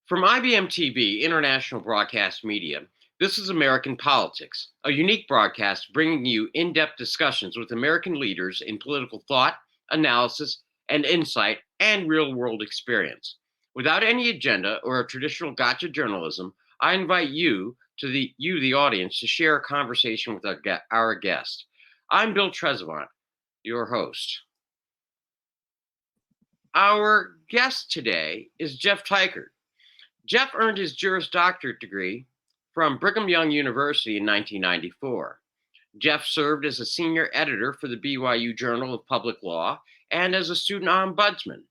From IBMTV, International Broadcast Media, this is American Politics, a unique broadcast bringing you in depth discussions with American leaders in political thought, analysis, and insight, and real world experience. Without any agenda or a traditional gotcha journalism, I invite the audience, to share a conversation with our guest. I'm Bill Trezevant, your host. Our guest today is Jeff Teichert. Jeff earned his Juris Doctorate degree from Brigham Young University in 1994. Jeff served as a senior editor for the BYU Journal of Public Law and as a student ombudsman.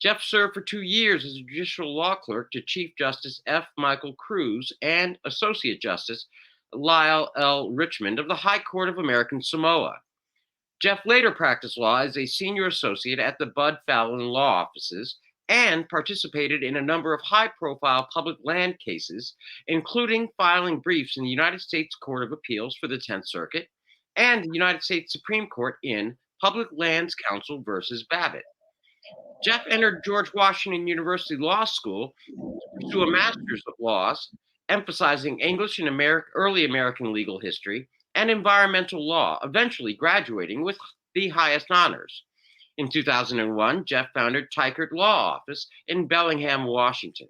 Jeff served for 2 years as a judicial law clerk to Chief Justice F. Michael Cruz and Associate Justice Lyle L. Richmond of the High Court of American Samoa. Jeff later practiced law as a senior associate at the Bud Fallon Law Offices and participated in a number of high-profile public land cases, including filing briefs in the United States Court of Appeals for the 10th Circuit and the United States Supreme Court in Public Lands Council versus Babbitt. Jeff entered George Washington University Law School to pursue a Master's of Laws, emphasizing English and early American legal history and environmental law, eventually graduating with the highest honors. In 2001, Jeff founded Teichert Law Office in Bellingham, Washington.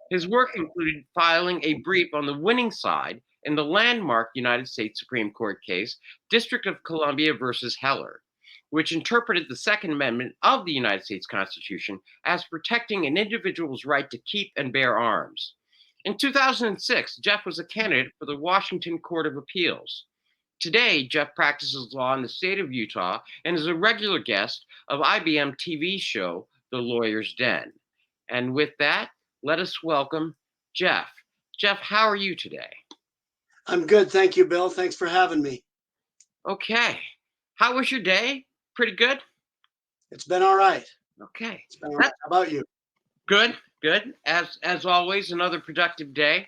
His work included filing a brief on the winning side in the landmark United States Supreme Court case, District of Columbia versus Heller, which interpreted the Second Amendment of the United States Constitution as protecting an individual's right to keep and bear arms. In 2006, Jeff was a candidate for the Washington Court of Appeals. Today, Jeff practices law in the state of Utah and is a regular guest of IBM TV show, The Lawyer's Den. And with that, let us welcome Jeff. Jeff, how are you today? I'm good. Thank you, Bill. Thanks for having me. Okay. How was your day? Pretty good? It's been all right. Okay. It's been all right. How about you? Good. As always, another productive day.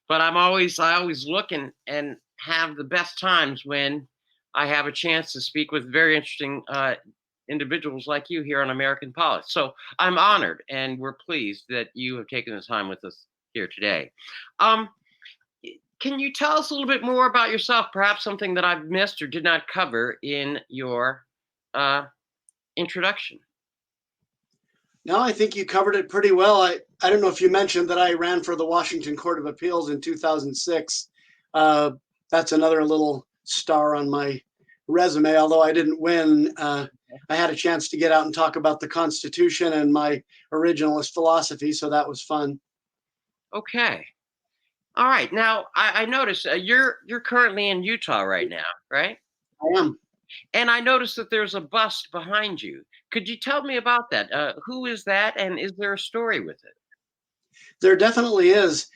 But I always look and have the best times when I have a chance to speak with very interesting individuals like you here on American Politics. So I'm honored, and we're pleased that you have taken the time with us here today. Can you tell us a little bit more about yourself, perhaps something that I've missed or did not cover in your introduction? No, I think you covered it pretty well. I don't know if you mentioned that I ran for the Washington Court of Appeals in 2006. That's another little star on my resume, although I didn't win. I had a chance to get out and talk about the Constitution and my originalist philosophy, so that was fun. Okay. All right. Now, I noticed you're currently in Utah right now, right? I am. And I noticed that there's a bust behind you. Could you tell me about that? Who is that, and is there a story with it? There definitely is.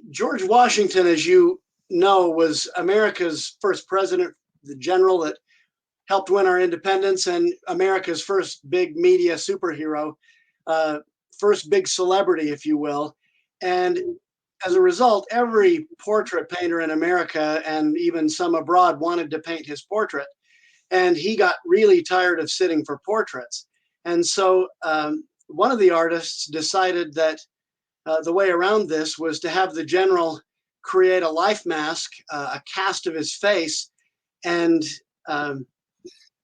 George Washington, as you know, was America's first president, the general that helped win our independence, and America's first big media superhero, first big celebrity, if you will. And as a result, every portrait painter in America and even some abroad wanted to paint his portrait. And he got really tired of sitting for portraits. And so one of the artists decided that the way around this was to have the general create a life mask, a cast of his face, and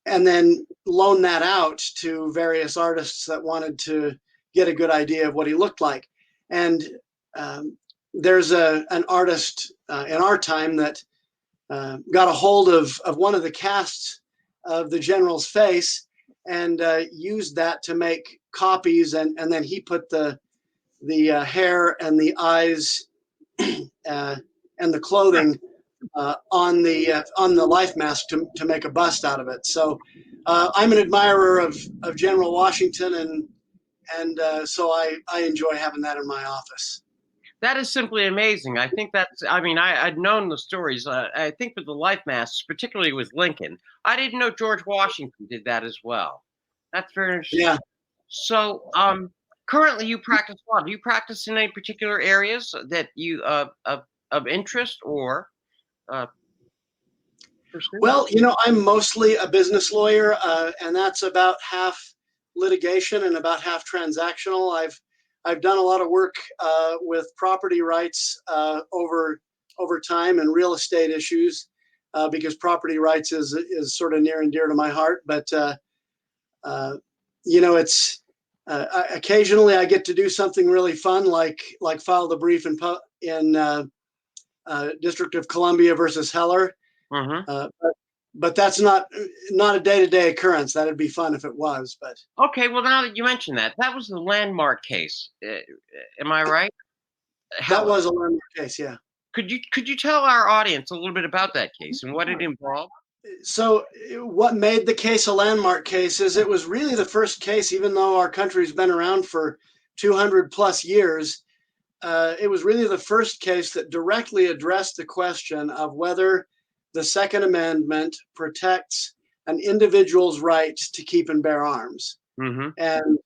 then loan that out to various artists that wanted to get a good idea of what he looked like. And there's an artist in our time that got a hold of one of the casts of the general's face and used that to make copies, and then he put the hair and the eyes and the clothing on the life mask to make a bust out of it. So I'm an admirer of General Washington, and so I enjoy having that in my office. That is simply amazing. I think I'd known the stories. I think with the life masks, particularly with Lincoln, I didn't know George Washington did that as well. That's very interesting. Yeah. So, currently you practice law. Do you practice in any particular areas that you of interest or pursue? Well, I'm mostly a business lawyer, and that's about half litigation and about half transactional. I've done a lot of work with property rights over time and real estate issues because property rights is sort of near and dear to my heart. But it's occasionally I get to do something really fun, like file the brief in District of Columbia versus Heller. Mm-hmm. But that's not a day-to-day occurrence. That'd be fun if it was. But Okay, well, now that you mentioned that, that was the landmark case. Am I right? that Heller. was a landmark case, yeah. Could you tell our audience a little bit about that case and what it involved? So what made the case a landmark case is it was really the first case, even though our country's been around for 200 plus years, it was really the first case that directly addressed the question of whether the Second Amendment protects an individual's right to keep and bear arms. Mm-hmm. And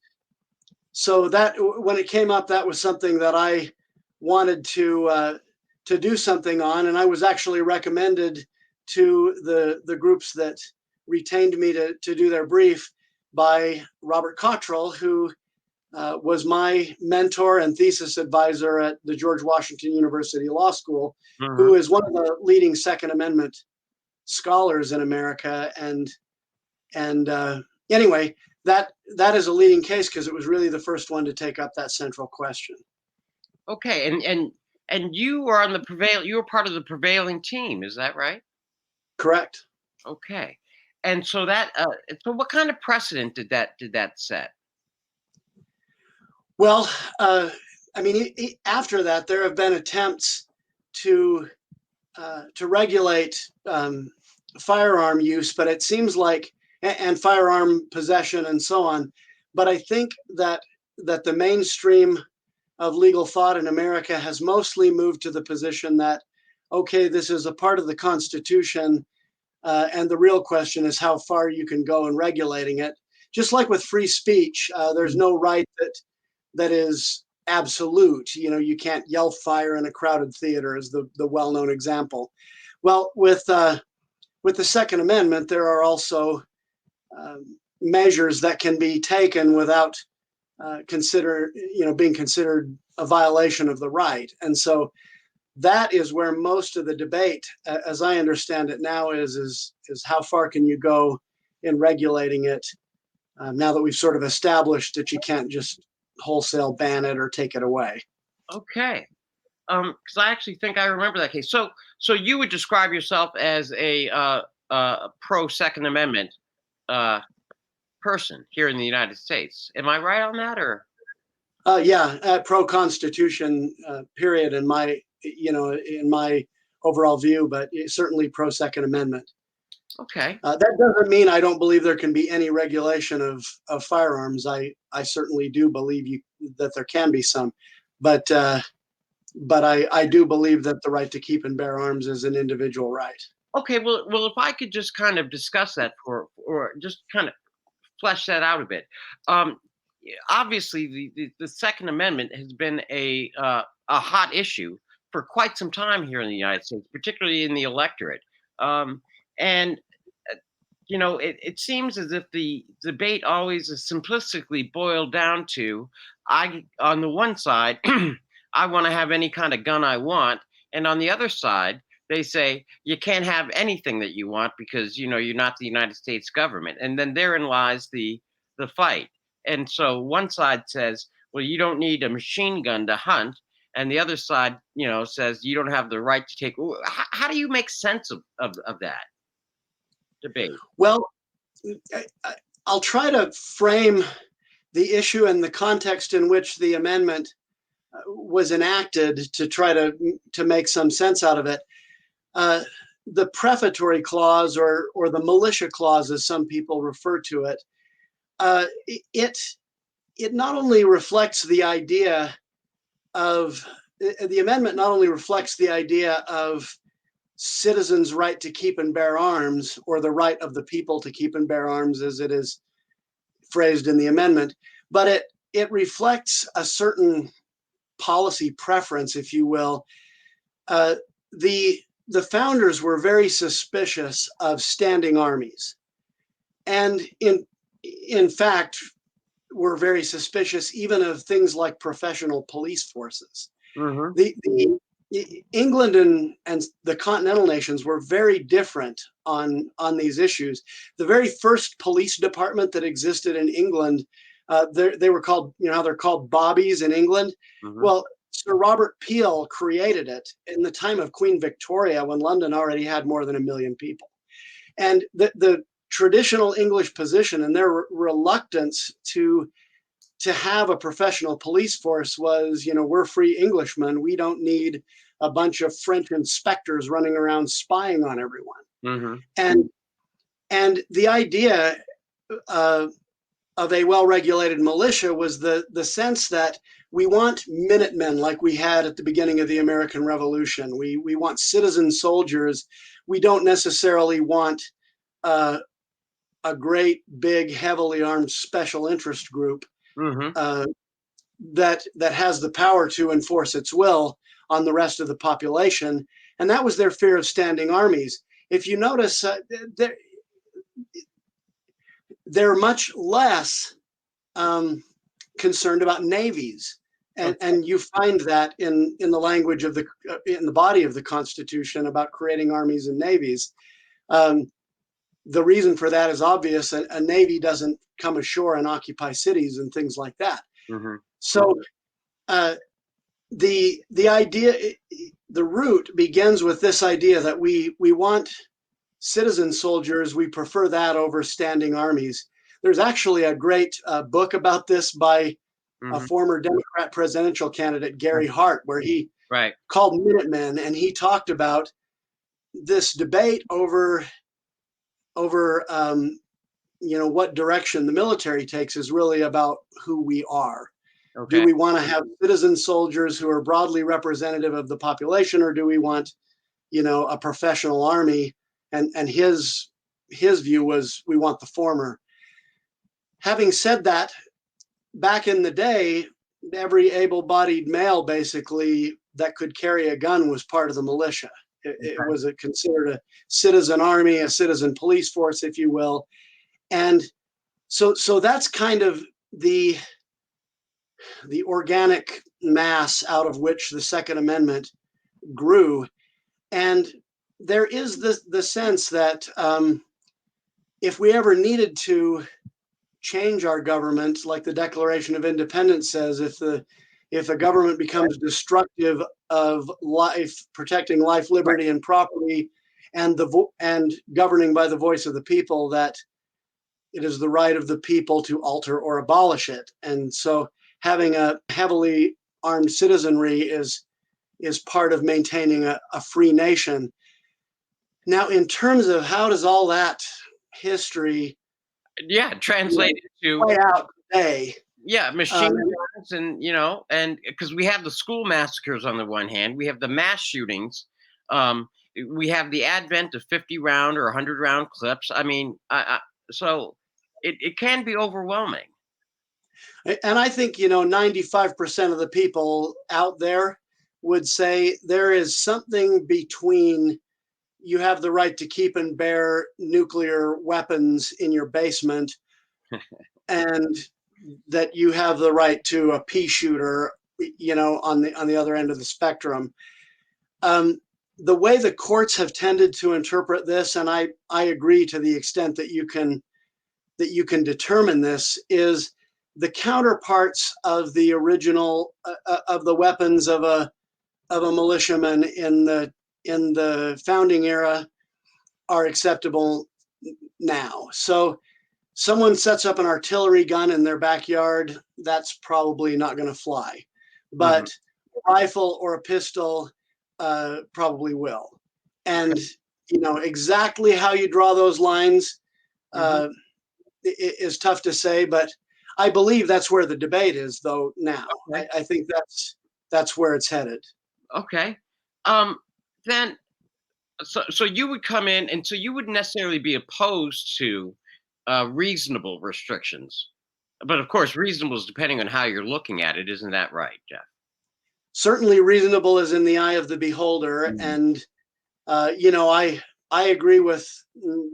so that when it came up, that was something that I wanted to do something on, and I was actually recommended to the groups that retained me to do their brief by Robert Cottrell, who was my mentor and thesis advisor at the George Washington University Law School, Mm-hmm. who is one of the leading Second Amendment scholars in America. And anyway, that is a leading case because it was really the first one to take up that central question. Okay, and you were on you were part of the prevailing team, is that right? Correct. Okay. And so so what kind of precedent did that set? Well, I mean, after that, there have been attempts to regulate firearm use, but it seems like and firearm possession and so on. But I think that the mainstream of legal thought in America has mostly moved to the position that, okay, this is a part of the Constitution, and the real question is how far you can go in regulating it. Just like with free speech, there's no right that is absolute. You can't yell fire in a crowded theater is the well-known example. Well, with the Second Amendment, there are also measures that can be taken without being considered a violation of the right. And so that is where most of the debate, as I understand it now, is how far can you go in regulating it now that we've sort of established that you can't just wholesale ban it or take it away. Okay. Because I actually think I remember that case. So you would describe yourself as a pro Second Amendment person here in the United States. Am I right on that, or? Yeah, pro Constitution period in my overall view, but certainly pro Second Amendment. Okay. That doesn't mean I don't believe there can be any regulation of firearms. I certainly do believe that there can be some, but I do believe that the right to keep and bear arms is an individual right. Okay. Well, if I could just kind of discuss that or just kind of flesh that out a bit. Obviously, the Second Amendment has been a hot issue for quite some time here in the United States, particularly in the electorate. And it seems as if the debate always is simplistically boiled down to, on the one side, I want to have any kind of gun I want, and on the other side, they say you can't have anything that you want because you're not the United States government, and then therein lies the fight. And so one side says, well, you don't need a machine gun to hunt, and the other side, says you don't have the right to take. How do you make sense of that debate? Well, I'll try to frame the issue and the context in which the amendment was enacted to try to make some sense out of it. The prefatory clause or the militia clause, as some people refer to it, it not only reflects the idea of the amendment not only reflects the idea of citizens' right to keep and bear arms, or the right of the people to keep and bear arms, as it is phrased in the amendment, but it reflects a certain policy preference, if you will. The founders were very suspicious of standing armies, and in fact, were very suspicious even of things like professional police forces. Mm-hmm. England and the continental nations were very different on these issues. The very first police department that existed in England, they were called, how they're called bobbies in England. Mm-hmm. Well, Sir Robert Peel created it in the time of Queen Victoria, when London already had more than 1 million people. And the traditional English position and their reluctance to have a professional police force was, we're free Englishmen. We don't need a bunch of French inspectors running around spying on everyone. Mm-hmm. And the idea of a well-regulated militia was the sense that we want Minutemen like we had at the beginning of the American Revolution. We want citizen soldiers. We don't necessarily want a great, big, heavily armed special interest group Mm-hmm. that has the power to enforce its will on the rest of the population. And that was their fear of standing armies. If you notice, they're much less concerned about navies. And you find that in the language of in the body of the Constitution about creating armies and navies. The reason for that is obvious. A navy doesn't come ashore and occupy cities and things like that. Mm-hmm. So the idea, the root begins with this idea that we want citizen soldiers. We prefer that over standing armies. There's actually a great book about this by a former Democrat presidential candidate, Gary Hart, where he called Minutemen, and he talked about this debate over what direction the military takes is really about who we are. Okay. Do we want to have citizen soldiers who are broadly representative of the population, or do we want, a professional army? And his view was we want the former. Having said that, back in the day, every able-bodied male basically that could carry a gun was part of the militia. It was considered a citizen army, a citizen police force, if you will. And so that's kind of the organic mass out of which the Second Amendment grew. And there is the sense that if we ever needed to change our government, like the Declaration of Independence says, if a government becomes destructive of life, protecting life, liberty, and property, and governing by the voice of the people, that it is the right of the people to alter or abolish it. And so having a heavily armed citizenry is part of maintaining a free nation. Now, in terms of how does all that history translated to play out today? Machine guns, and because we have the school massacres on the one hand, we have the mass shootings, we have the advent of 50-round or 100-round clips. I mean, so it can be overwhelming. And I think 95% of the people out there would say there is something between you have the right to keep and bear nuclear weapons in your basement and that you have the right to a pea shooter, on the other end of the spectrum. The way the courts have tended to interpret this, and I agree to the extent that you can determine this, is the counterparts of the original of the weapons of a militiaman in the founding era are acceptable now. So someone sets up an artillery gun in their backyard, that's probably not going to fly. But a rifle or a pistol probably will. And exactly how you draw those lines is tough to say, but I believe that's where the debate is, though. Now, I think that's where it's headed. Okay. Then, so you would come in, and so you wouldn't necessarily be opposed to reasonable restrictions, but of course, reasonable is depending on how you're looking at it. Isn't that right, Jeff? Certainly, reasonable is in the eye of the beholder, and I agree with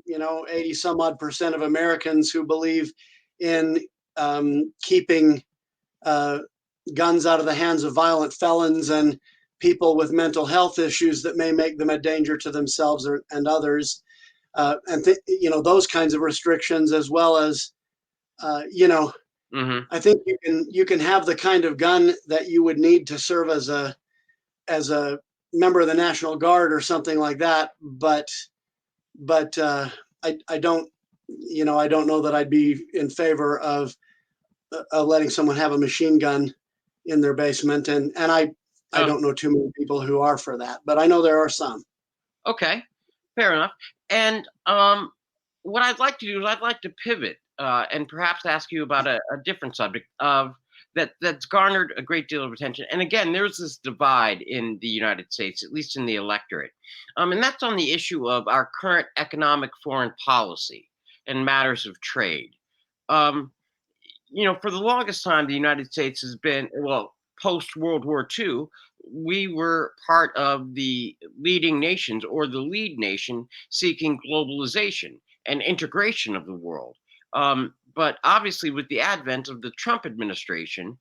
80 some odd % of Americans who believe in keeping guns out of the hands of violent felons and people with mental health issues that may make them a danger to themselves and others, those kinds of restrictions, as well as Mm-hmm. I think you can have the kind of gun that you would need to serve as a member of the National Guard or something like that, but I don't I don't know that I'd be in favor of letting someone have a machine gun in their basement, and I don't know too many people who are for that, but I know there are some. Okay, fair enough. And what I'd like to do is I'd like to pivot and perhaps ask you about a different subject of that's garnered a great deal of attention. And again, there's this divide in the United States, at least in the electorate, and that's on the issue of our current economic foreign policy and matters of trade. Um, for the longest time, the United States has been, well, post World War II, we were part of the leading nations or the lead nation seeking globalization and integration of the world. But obviously, with the advent of the Trump administration,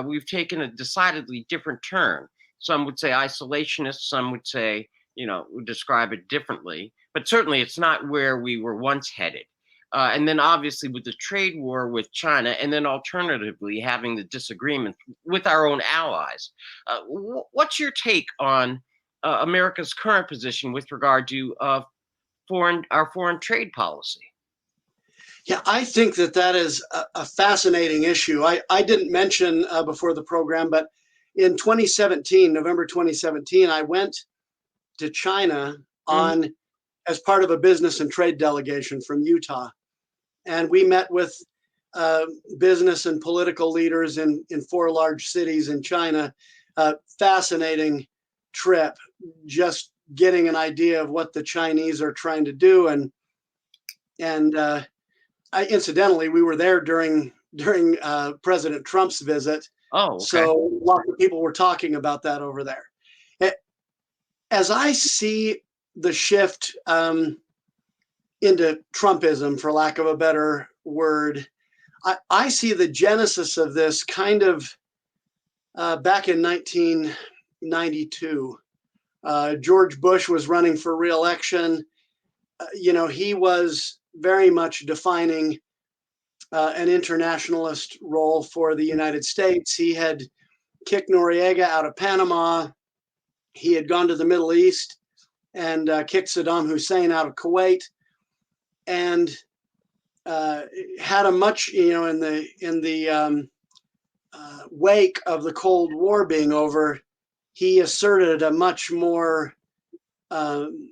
we've taken a decidedly different turn. Some would say isolationist, some would say, would describe it differently. But certainly, it's not where we were once headed. And then obviously with the trade war with China, and then alternatively having the disagreement with our own allies. What's your take on America's current position with regard to our foreign trade policy? Yeah, I think that is a fascinating issue. I didn't mention before the program, but in 2017, November 2017, I went to China Hmm. on as part of a business and trade delegation from Utah. And we met with business and political leaders in 4 large cities in China. Fascinating trip, just getting an idea of what the Chinese are trying to do. And incidentally, we were there during President Trump's visit, Oh, okay. so lots of people were talking about that over there. As I see the shift into Trumpism, for lack of a better word, I see the genesis of this kind of back in 1992. George Bush was running for re-election. He was very much defining an internationalist role for the United States. He had kicked Noriega out of Panama. He had gone to the Middle East and kicked Saddam Hussein out of Kuwait, and had a much, in the wake of the Cold War being over, he asserted a much more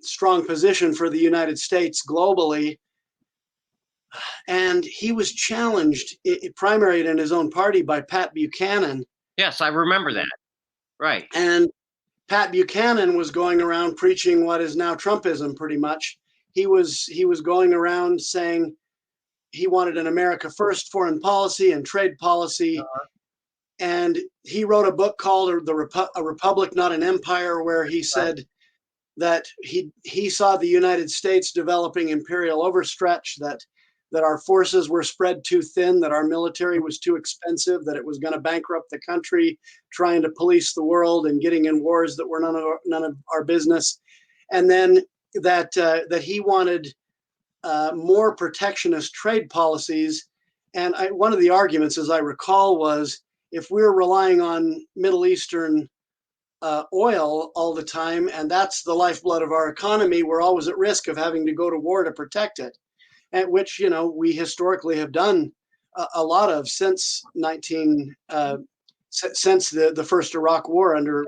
strong position for the United States globally. And he was challenged, primaried in his own party, by Pat Buchanan. Yes, I remember that. Right. And Pat Buchanan was going around preaching what is now Trumpism, pretty much. He was going around saying he wanted an America First foreign policy and trade policy. And he wrote a book called A Republic, Not an Empire, where he said that he saw the United States developing imperial overstretch, that our forces were spread too thin, that our military was too expensive, that it was going to bankrupt the country, trying to police the world and getting in wars that were none of our business. And then that he wanted more protectionist trade policies. And one of the arguments, as I recall, was if we're relying on Middle Eastern oil all the time, and that's the lifeblood of our economy, we're always at risk of having to go to war to protect it, at which we historically have done a lot of since since the first Iraq War under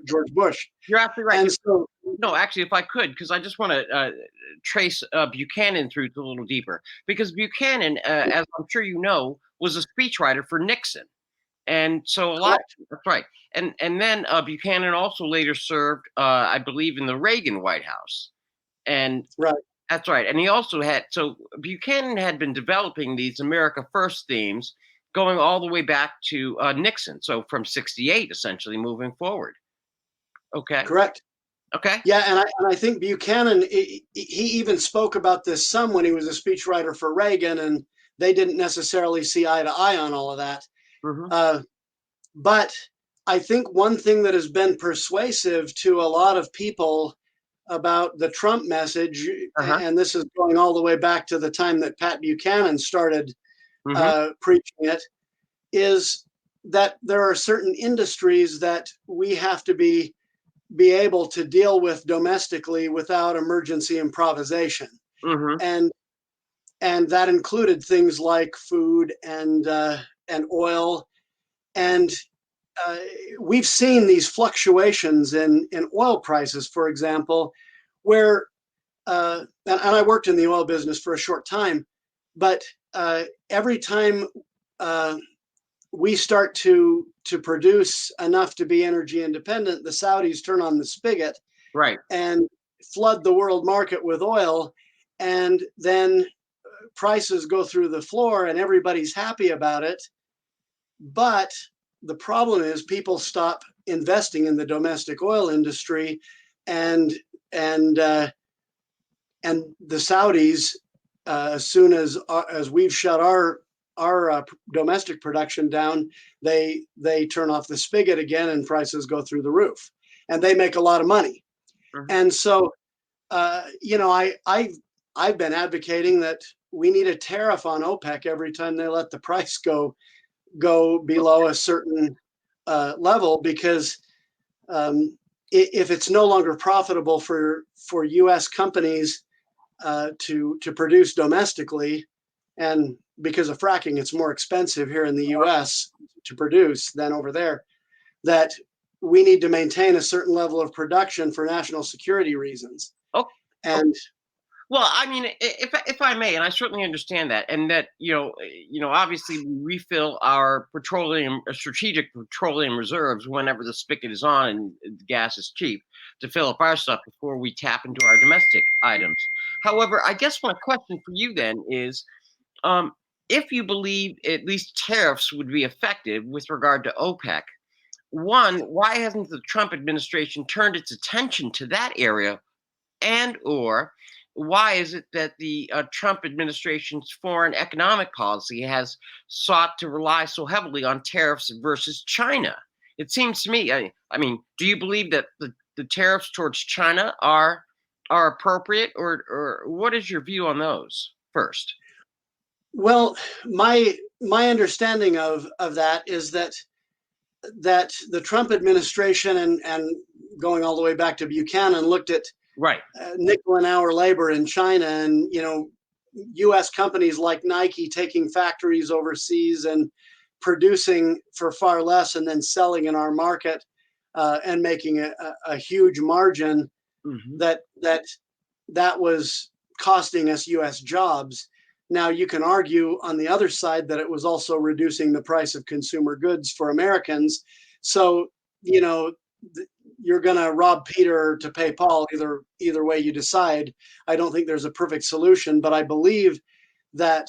George Bush. You're absolutely right. And so, No, actually, if I could, because I just want to trace Buchanan through it a little deeper, because Buchanan, as I'm sure you know, was a speechwriter for Nixon. And so a lot, correct. that's right. And then Buchanan also later served, I believe, in the Reagan White House. And Right. that's right. And he also so Buchanan had been developing these America First themes going all the way back to Nixon. So from 68, essentially moving forward. Okay. Correct. Okay. Yeah, and I think Buchanan, he even spoke about this some when he was a speechwriter for Reagan, and they didn't necessarily see eye to eye on all of that. Mm-hmm. But I think one thing that has been persuasive to a lot of people about the Trump message, Uh-huh. and this is going all the way back to the time that Pat Buchanan started Mm-hmm. preaching it, is that there are certain industries that we have to be able to deal with domestically without emergency improvisation, Mm-hmm. and that included things like food and oil, and uh, we've seen these fluctuations in oil prices, for example, where and I worked in the oil business for a short time, but every time uh, we start to produce enough to be energy independent, the Saudis turn on the spigot Right. and flood the world market with oil, and then prices go through the floor, and everybody's happy about it. But the problem is people stop investing in the domestic oil industry, and and uh, and the Saudis, as soon as we've shut our domestic production down, they turn off the spigot again, and prices go through the roof, and they make a lot of money. Mm-hmm. And so, I've been advocating that we need a tariff on OPEC every time they let the price go below a certain level, because if it's no longer profitable for U.S. companies to produce domestically, and because of fracking, it's more expensive here in the U.S. to produce than over there, that we need to maintain a certain level of production for national security reasons. Oh, And well, I mean, if I may, and I certainly understand that, and that obviously we refill our strategic petroleum reserves whenever the spigot is on and the gas is cheap to fill up our stuff before we tap into our domestic items. However, I guess my question for you then is, um, if you believe at least tariffs would be effective with regard to OPEC, one, why hasn't the Trump administration turned its attention to that area, and or why is it that the Trump administration's foreign economic policy has sought to rely so heavily on tariffs versus China? It seems to me, I mean, do you believe that the tariffs towards China are appropriate, or what is your view on those first? well, my understanding of that is that the Trump administration, and going all the way back to Buchanan, looked at Right. nickel an hour labor in China, and U.S. companies like Nike taking factories overseas and producing for far less, and then selling in our market, and making a huge margin. Hmm. That was costing us U.S. jobs. Now you can argue on the other side that it was also reducing the price of consumer goods for Americans. So you know you're going to rob Peter to pay Paul. Either way you decide. I don't think there's a perfect solution, but I believe that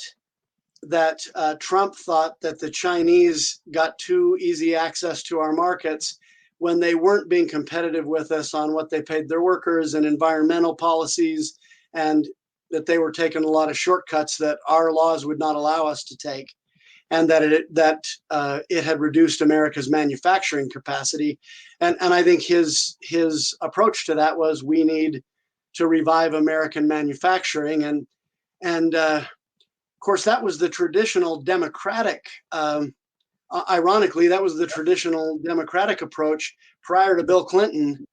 Trump thought that the Chinese got too easy access to our markets when they weren't being competitive with us on what they paid their workers and environmental policies, and that they were taking a lot of shortcuts that our laws would not allow us to take, and that it had reduced America's manufacturing capacity. And I think his approach to that was, we need to revive American manufacturing, and of course that was the traditional Democratic. Ironically, that was the traditional Democratic approach prior to Bill Clinton,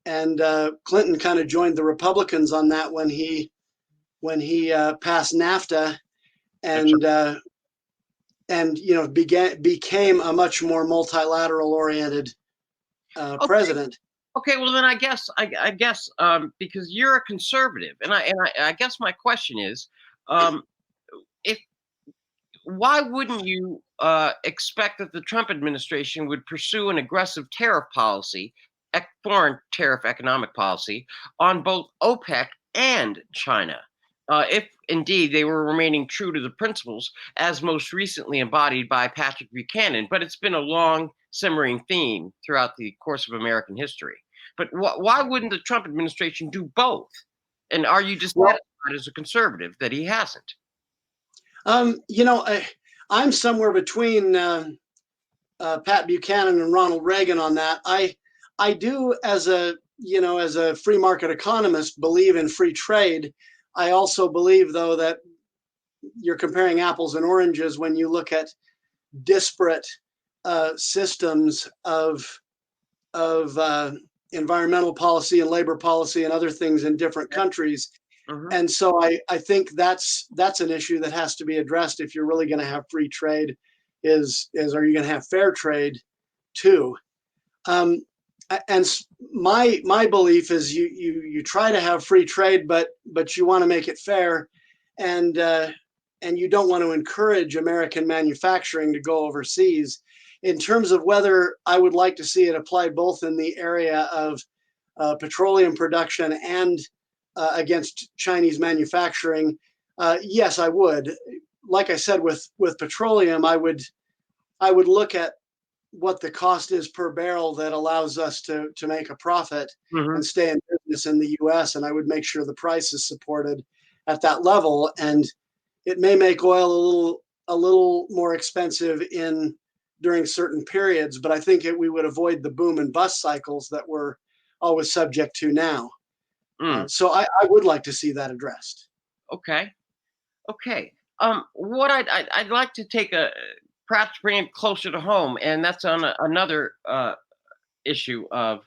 and Clinton kind of joined the Republicans on that when he passed NAFTA, That's and became a much more multilateral oriented okay. president. Okay, well then I guess because you're a conservative, and I guess my question is, um, if why wouldn't you expect that the Trump administration would pursue an aggressive tariff policy, foreign tariff economic policy, on both OPEC and China, if indeed they were remaining true to the principles as most recently embodied by Patrick Buchanan? But it's been a long simmering theme throughout the course of American history. But why wouldn't the Trump administration do both? And are you Well, dissatisfied as a conservative that he hasn't? You know, I'm somewhere between Pat Buchanan and Ronald Reagan on that. I do, as a as a free market economist, believe in free trade. I also believe, though, that you're comparing apples and oranges when you look at disparate systems of environmental policy and labor policy and other things in different countries. Mhm. And so I think that's an issue that has to be addressed if you're really going to have free trade. Is are you going to have fair trade too? Um, and my belief is you try to have free trade, but you want to make it fair, and and you don't want to encourage American manufacturing to go overseas. In terms of whether I would like to see it applied both in the area of petroleum production and against Chinese manufacturing, yes, I would. Like I said, with petroleum, I would look at what the cost is per barrel that allows us to make a profit Mhm. and stay in business in the U.S. And I would make sure the price is supported at that level. And it may make oil a little more expensive in during certain periods, but I think we would avoid the boom and bust cycles that we're always subject to now. Mm. So I would like to see that addressed. Okay. Okay. What I'd like to take a perhaps bring it closer to home, and that's on another issue of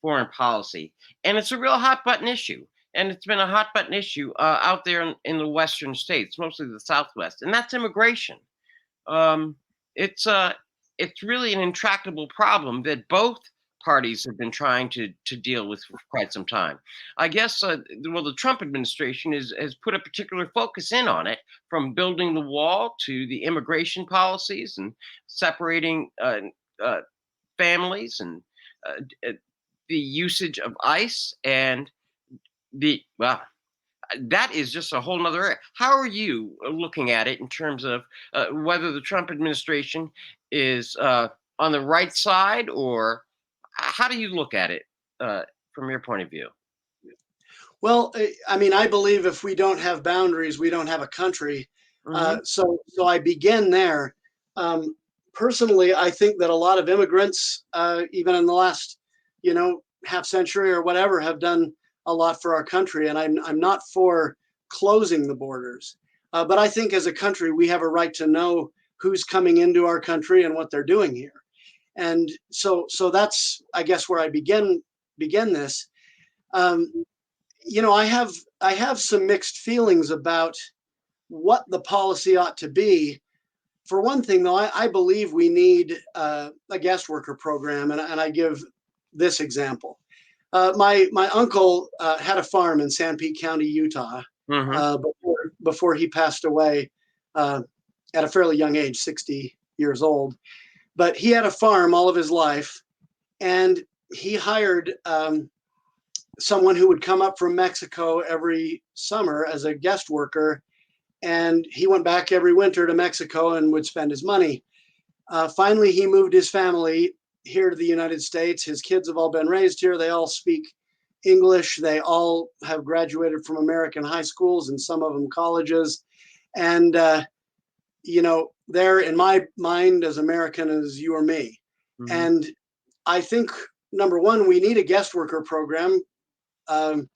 foreign policy, and it's a real hot button issue, and it's been a hot button issue out there in the western states, mostly the Southwest, and that's immigration. Um, it's it's really an intractable problem that both parties have been trying to deal with for quite some time. I guess well, the Trump administration has put a particular focus in on it, from building the wall to the immigration policies and separating uh, families and the usage of ICE and the well, that is just a whole nother area. How are you looking at it in terms of whether the Trump administration is on the right side, or how do you look at it from your point of view? Well, I mean, I believe if we don't have boundaries, we don't have a country. Hmm. So I begin there. Um, Personally, I think that a lot of immigrants, even in the last, half century or whatever, have done a lot for our country, and I'm not for closing the borders. But I think as a country, we have a right to know who's coming into our country and what they're doing here. And so that's, I guess, where I begin this. Um, I have some mixed feelings about what the policy ought to be. For one thing, though, I believe we need a guest worker program, and I give this example. My uncle had a farm in Sanpete County, Utah, Hmm. before he passed away at a fairly young age, 60 years old. But he had a farm all of his life, and he hired someone who would come up from Mexico every summer as a guest worker, and he went back every winter to Mexico and would spend his money. Finally, he moved his family here to the United States. His kids have all been raised here. They all speak English. They all have graduated from American high schools and some of them colleges. And, they're, in my mind, as American as you or me. Hmm. And I think, number one, we need a guest worker program. Um,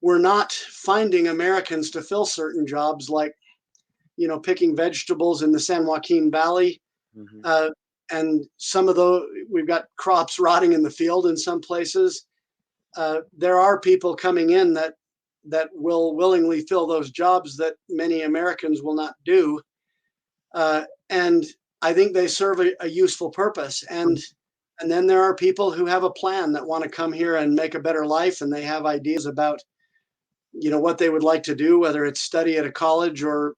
we're not finding Americans to fill certain jobs like, picking vegetables in the San Joaquin Valley. Hmm. Uh, and some of those, we've got crops rotting in the field in some places. There are people coming in that will willingly fill those jobs that many Americans will not do. And I think they serve a useful purpose. And then there are people who have a plan that want to come here and make a better life, and they have ideas about what they would like to do, whether it's study at a college or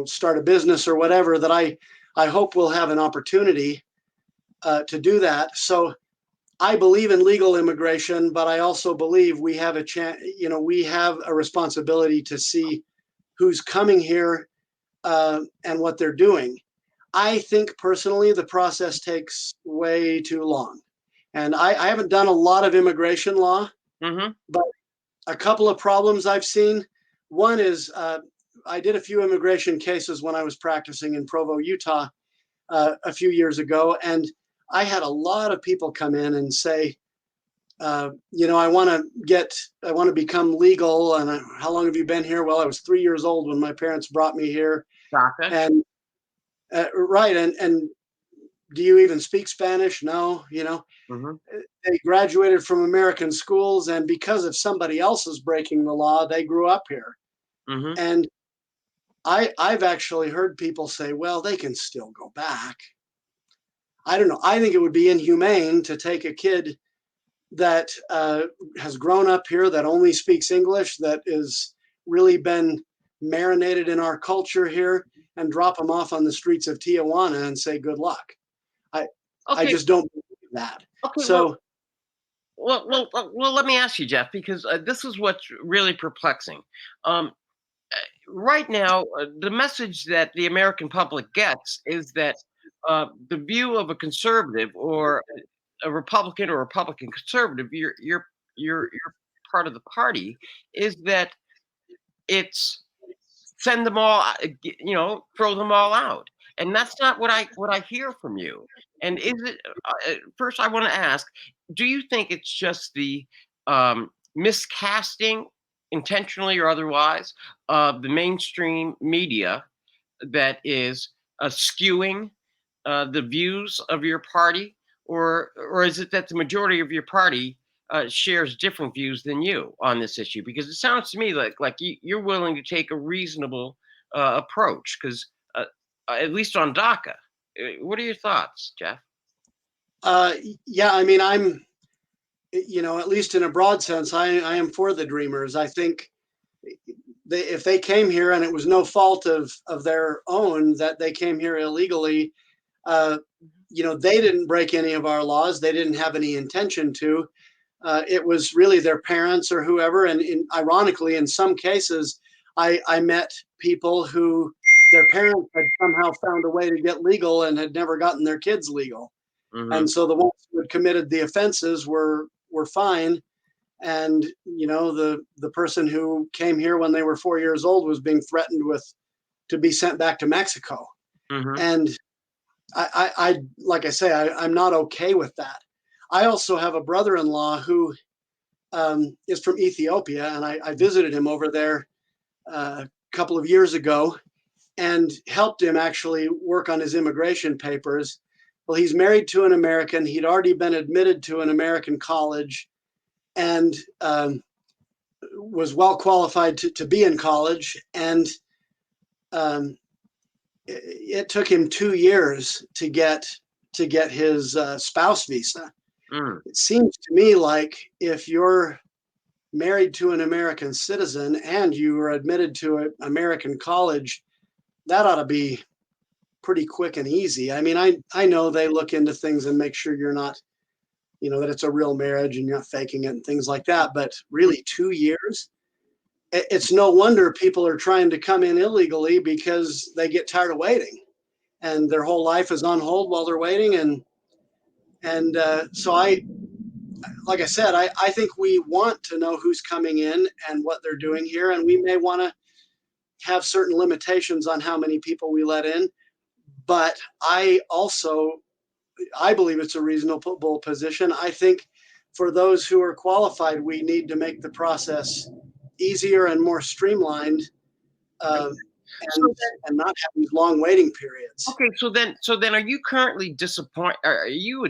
start a business or whatever, that I hope we'll have an opportunity to do that. So I believe in legal immigration, but I also believe we have a chance. We have a responsibility to see who's coming here and what they're doing. I think personally the process takes way too long, and I haven't done a lot of immigration law, Hmm. but a couple of problems I've seen. One is I did a few immigration cases when I was practicing in Provo, Utah, a few years ago, and I had a lot of people come in and say, I want to become legal. And how long have you been here? Well, I was 3 years old when my parents brought me here. DACA. And right, and do you even speak Spanish? No, Mm-hmm. they graduated from American schools, and because of somebody else's breaking the law, they grew up here. Mm-hmm. And I've actually heard people say, well, they can still go back. I don't know. I think it would be inhumane to take a kid that has grown up here, that only speaks English, that is really been marinated in our culture here, and drop them off on the streets of Tijuana and say good luck. I Okay. just don't believe that. Okay. So Well, let me ask you, Jeff, because this is what's really perplexing. Um, right now, the message that the American public gets is that the view of a conservative or a Republican or Republican conservative, you're part of the party, is that it's send them all, throw them all out, and that's not what I hear from you. And is it first? I want to ask: do you think it's just the miscasting, intentionally or otherwise, of the mainstream media that is skewing the views of your party, or is it that the majority of your party shares different views than you on this issue? Because it sounds to me like you're willing to take a reasonable approach, because at least on DACA. What are your thoughts, Jeff? uh, yeah, I mean, at least in a broad sense, I am for the dreamers. I think if they came here and it was no fault of their own that they came here illegally, uh, they didn't break any of our laws. They didn't have any intention to. It was really their parents or whoever. And ironically, in some cases, I met people who their parents had somehow found a way to get legal and had never gotten their kids legal. Mm-hmm. And so the ones who had committed the offenses were fine. And the person who came here when they were 4 years old was being threatened with to be sent back to Mexico. Mm-hmm. And I like I say, I'm not okay with that. I also have a brother-in-law who is from Ethiopia, and I visited him over there a couple of years ago and helped him actually work on his immigration papers. Well, he's married to an American. He'd already been admitted to an American college and was well qualified to be in college. And um, it took him 2 years to get his spouse visa. Mm. It seems to me like if you're married to an American citizen and you were admitted to an American college, that ought to be pretty quick and easy. I mean, I know they look into things and make sure you're not, that it's a real marriage and you're not faking it and things like that. But really, 2 years? It's no wonder people are trying to come in illegally because they get tired of waiting and their whole life is on hold while they're waiting. And so like I said, I think we want to know who's coming in and what they're doing here. And we may want to have certain limitations on how many people we let in. But I believe it's a reasonable position. I think for those who are qualified, we need to make the process easier and more streamlined, um, So and not have these long waiting periods. okay, so then, are you currently disappointed? Are you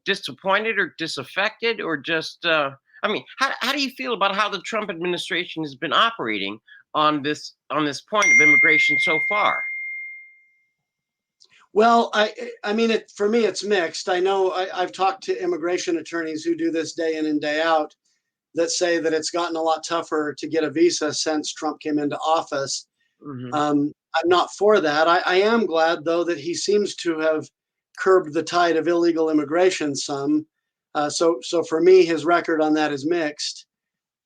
disappointed or disaffected, or just? I mean, how do you feel about how the Trump administration has been operating on this point of immigration so far? Well, I mean, for me, it's mixed. I know I've talked to immigration attorneys who do this day in and day out that say that it's gotten a lot tougher to get a visa since Trump came into office. Hmm. I'm not for that. I am glad, though, that he seems to have curbed the tide of illegal immigration some. So for me, his record on that is mixed.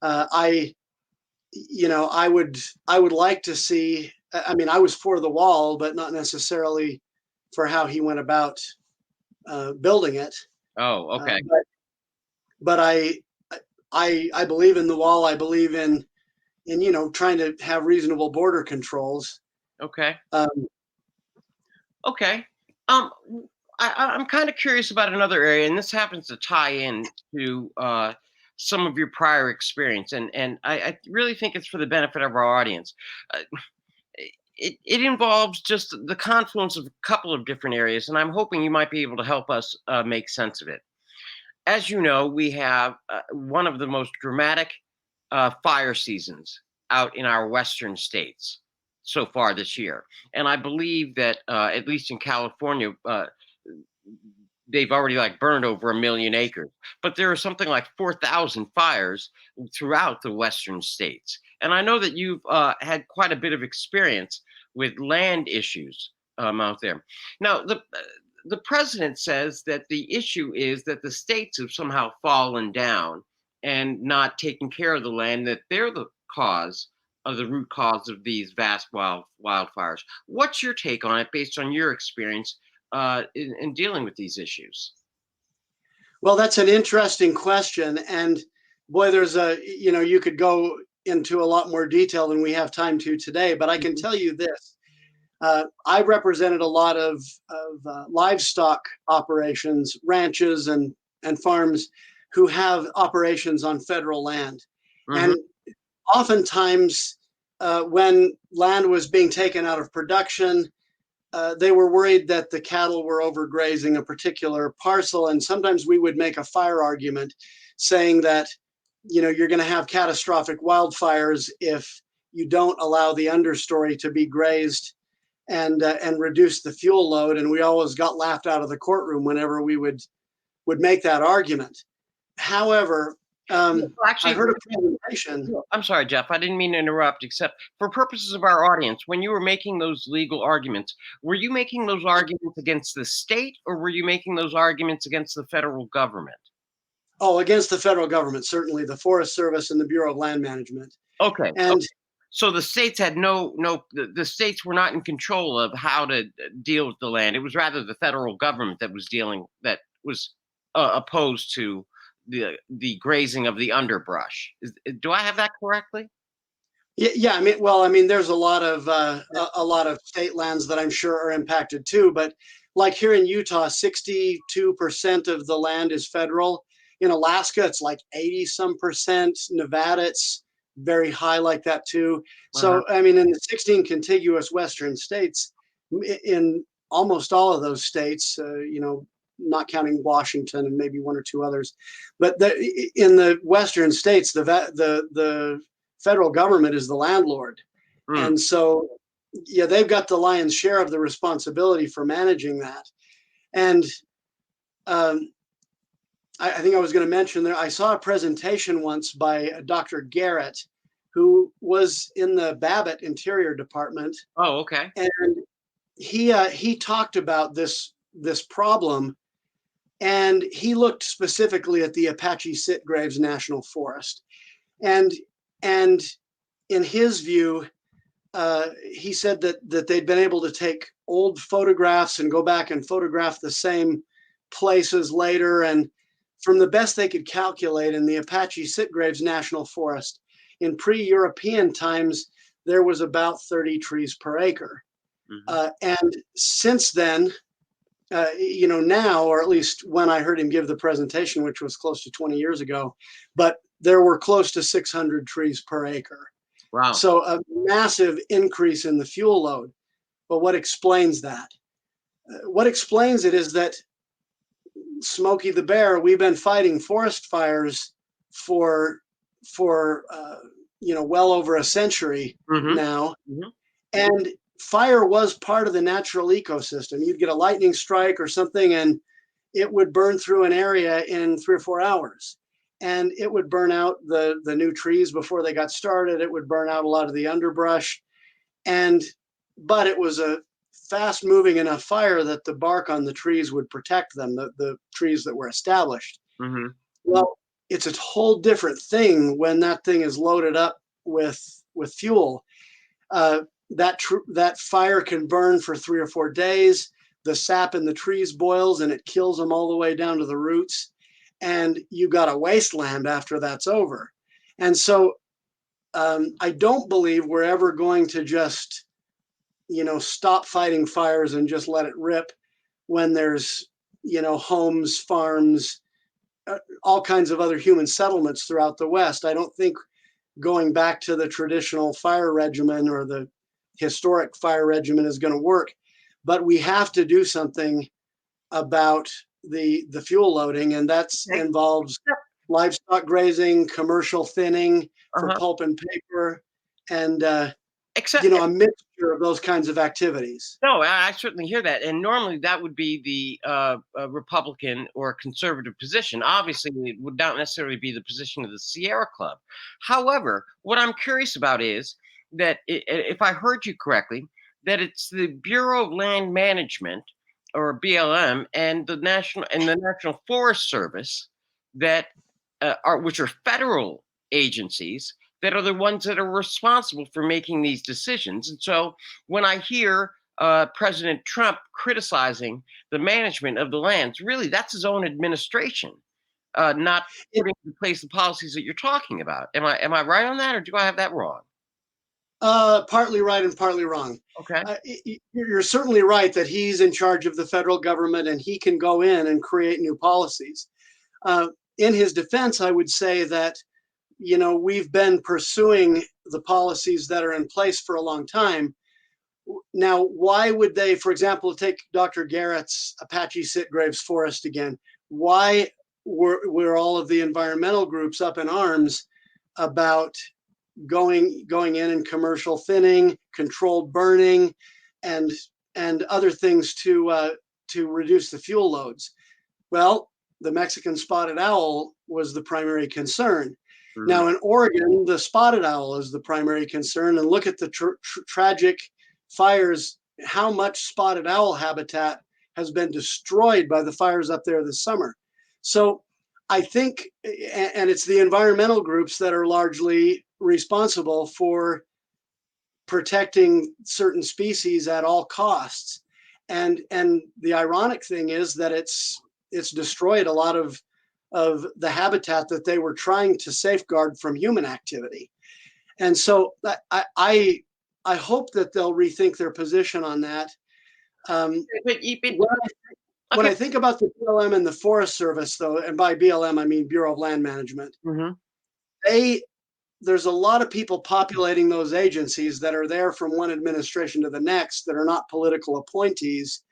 I, I would like to see. I mean, I was for the wall, but not necessarily for how he went about building it. Oh, okay. But I believe in the wall. I believe in trying to have reasonable border controls. Okay. Um, Okay. Um, I'm kind of curious about another area, and this happens to tie in to some of your prior experience, and I really think it's for the benefit of our audience. Uh, it involves just the confluence of a couple of different areas, and I'm hoping you might be able to help us make sense of it. As you know, we have one of the most dramatic fire seasons out in our western states so far this year. And I believe that at least in California, they've already like burned over 1 million acres. But there are something like 4,000 fires throughout the western states. And I know that you've had quite a bit of experience with land issues out there. Now, the president says that the issue is that the states have somehow fallen down and not taking care of the land, that they're the cause of the root cause of these vast wildfires. What's your take on it based on your experience in dealing with these issues? well, that's an interesting question. And boy, you could go into a lot more detail than we have time to today, but I can Mhm. tell you this. I represented a lot of livestock operations, ranches, and farms who have operations on federal land. And Mhm. oftentimes, when land was being taken out of production, they were worried that the cattle were overgrazing a particular parcel. And sometimes we would make a fire argument saying that, you're going to have catastrophic wildfires if you don't allow the understory to be grazed and reduce the fuel load. And we always got laughed out of the courtroom whenever we would make that argument. However, Yeah, I actually, heard a presentation. no, I'm sorry, Jeff. I didn't mean to interrupt, except for purposes of our audience, when you were making those legal arguments, were you making those arguments against the state or were you making those arguments against the federal government? Oh, against the federal government, certainly the Forest Service and the Bureau of Land Management. Okay. And So the states had the states were not in control of how to deal with the land. It was rather the federal government that was opposed to the grazing of the underbrush. Do I have that correctly? yeah, I mean, there's a lot of state lands that I'm sure are impacted too. But like here in Utah, 62% of the land is federal. In Alaska, it's like 80 some percent. Nevada, it's very high like that too. Uh-huh. So I mean, in the 16 contiguous western states, in almost all of those states, not counting Washington and maybe one or two others, but in the western states, the federal government is the landlord. Mm. And so, yeah, they've got the lion's share of the responsibility for managing that. And um, I think I was going to mention there, I saw a presentation once by Dr. Garrett, who was in the Babbitt Interior Department. Oh, okay. And he talked about this problem, and he looked specifically at the Apache Sitgraves National Forest. And and in his view, he said that they'd been able to take old photographs and go back and photograph the same places later. And from the best they could calculate in the Apache Sitgraves National Forest, in pre-European times, there was about 30 trees per acre. Hmm. And since then, now, or at least when I heard him give the presentation, which was close to 20 years ago, but there were close to 600 trees per acre. Wow. So a massive increase in the fuel load. But what explains that? What explains it is that Smokey the Bear, we've been fighting forest fires for well over a century Hmm. now, Hmm. and fire was part of the natural ecosystem. You'd get a lightning strike or something, and it would burn through an area in 3 or 4 hours. And it would burn out the new trees before they got started. It would burn out a lot of the underbrush. But it was a fast moving enough fire that the bark on the trees would protect them, the trees that were established. Hmm. Well, it's a whole different thing when that thing is loaded up with fuel. That fire can burn for 3 or 4 days. The sap in the trees boils and it kills them all the way down to the roots. And you got a wasteland after that's over. And so I don't believe we're ever going to just, stop fighting fires and just let it rip when there's, homes, farms, all kinds of other human settlements throughout the West. I don't think going back to the traditional fire regimen or the historic fire regimen is going to work. But we have to do something about the fuel loading, and that Okay. involves livestock grazing, commercial thinning for Uh-huh. pulp and paper, and Except, a mixture of those kinds of activities. no, I certainly hear that, and normally that would be the Republican or conservative position. Obviously, it would not necessarily be the position of the Sierra Club. However, what I'm curious about is that, if I heard you correctly, that it's the Bureau of Land Management, or BLM, and the National Forest Service that which are federal agencies, that are the ones that are responsible for making these decisions. And so when I hear President Trump criticizing the management of the lands, really that's his own administration, not It, putting in place the policies that you're talking about. Am I right on that, or do I have that wrong? partly right and partly wrong. Okay. You're certainly right that he's in charge of the federal government and he can go in and create new policies. Uh, in his defense, I would say that we've been pursuing the policies that are in place for a long time. Now, why would they, for example, take Dr. Garrett's Apache Sitgraves Forest again? Why were all of the environmental groups up in arms about going in and commercial thinning, controlled burning, and other things to reduce the fuel loads? Well, the Mexican spotted owl was the primary concern. Mhm. Now in Oregon, the spotted owl is the primary concern, and look at the tragic fires. How much spotted owl habitat has been destroyed by the fires up there this summer? So I think, and it's the environmental groups that are largely responsible for protecting certain species at all costs. And the ironic thing is that it's destroyed a lot of the habitat that they were trying to safeguard from human activity. And so I hope that they'll rethink their position on that. Um, when, when Okay. I think about the BLM and the Forest Service, though, and by BLM I mean Bureau of Land Management, Hmm. they there's a lot of people populating those agencies that are there from one administration to the next that are not political appointees,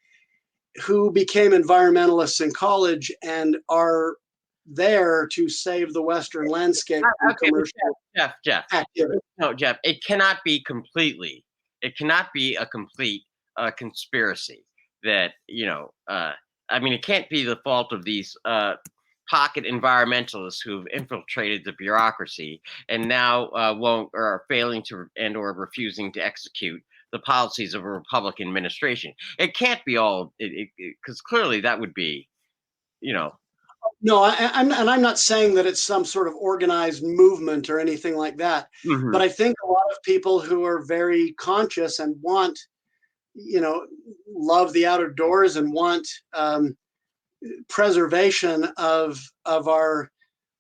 who became environmentalists in college and are there to save the Western landscape from Okay, but commercial Jeff, activity. no, Jeff, it cannot be completely. It cannot be a complete conspiracy. That, I mean, it can't be the fault of these pocket environmentalists who've infiltrated the bureaucracy and now won't, or are failing to, and or refusing to execute the policies of a Republican administration. It can't be all, because clearly that would be, you know. No, I'm not saying that it's some sort of organized movement or anything like that, Mhm. but I think a lot of people who are very conscious and want, love the outdoors and want preservation of our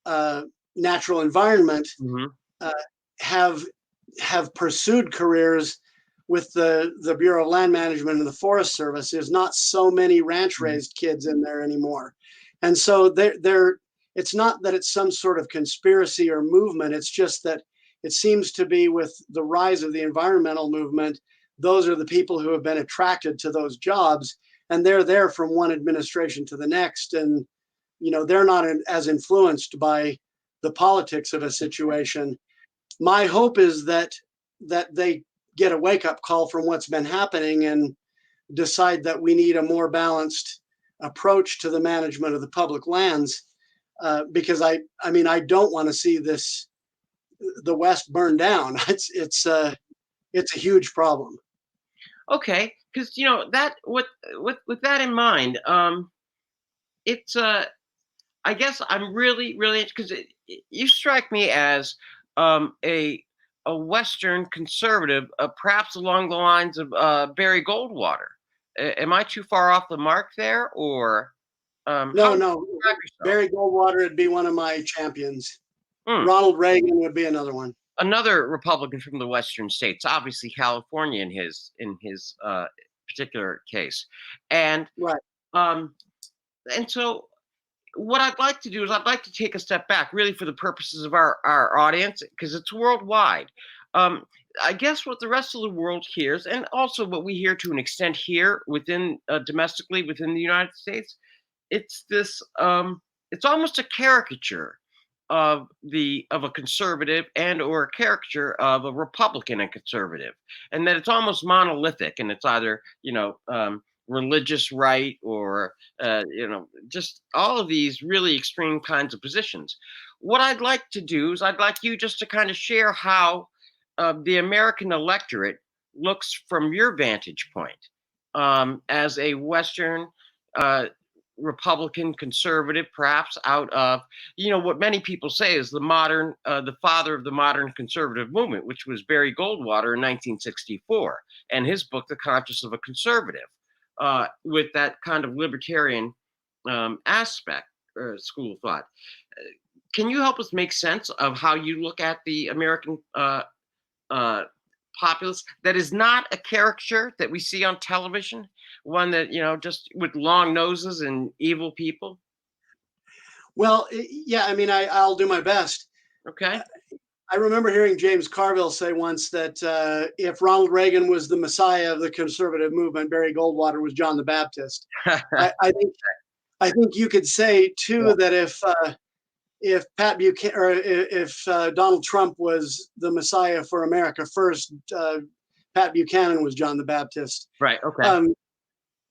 uh, natural environment, Mhm. uh, have pursued careers with the Bureau of Land Management and the Forest Service. There's not so many ranch Mhm. raised kids in there anymore, and so they're. It's not that it's some sort of conspiracy or movement. It's just that it seems to be, with the rise of the environmental movement, those are the people who have been attracted to those jobs, and they're there from one administration to the next, and they're not as influenced by the politics of a situation. My hope is that they get a wake up call from what's been happening and decide that we need a more balanced approach to the management of the public lands. Because I mean, I don't want to see the West burn down. It's a huge problem. Okay, because that, with that in mind, it's I guess I'm really really because you strike me as a Western conservative, perhaps along the lines of Barry Goldwater. Am I too far off the mark there, or how No, do you no, describe yourself? Barry Goldwater would be one of my champions. Hmm. Ronald Reagan would be another one. another Republican from the Western states, obviously California in his particular case, and Right. um, and so what I'd like to do is I'd like to take a step back, really, for the purposes of our audience, because it's worldwide. Um, I guess what the rest of the world hears, and also what we hear to an extent here within domestically within the United States, it's this. It's almost a caricature of a conservative and or a caricature of a Republican and conservative, and that it's almost monolithic, and it's either religious right or just all of these really extreme kinds of positions. What I'd like to do is I'd like you just to kind of share how the American electorate looks from your vantage point as a Western uh, Republican conservative, perhaps out of what many people say is the father of the modern conservative movement, which was Barry Goldwater in 1964, and his book, The Conscience of a Conservative, with that kind of libertarian aspect or school of thought. Can you help us make sense of how you look at the American uh, populace that is not a caricature that we see on television, one that just with long noses and evil people? Well, yeah, I mean, I'll do my best. Okay. I remember hearing James Carville say once that if Ronald Reagan was the messiah of the conservative movement, Barry Goldwater was John the Baptist. I think you could say too that if Pat Buchanan or if Donald Trump was the messiah for America first, Pat Buchanan was John the Baptist. Right. Okay.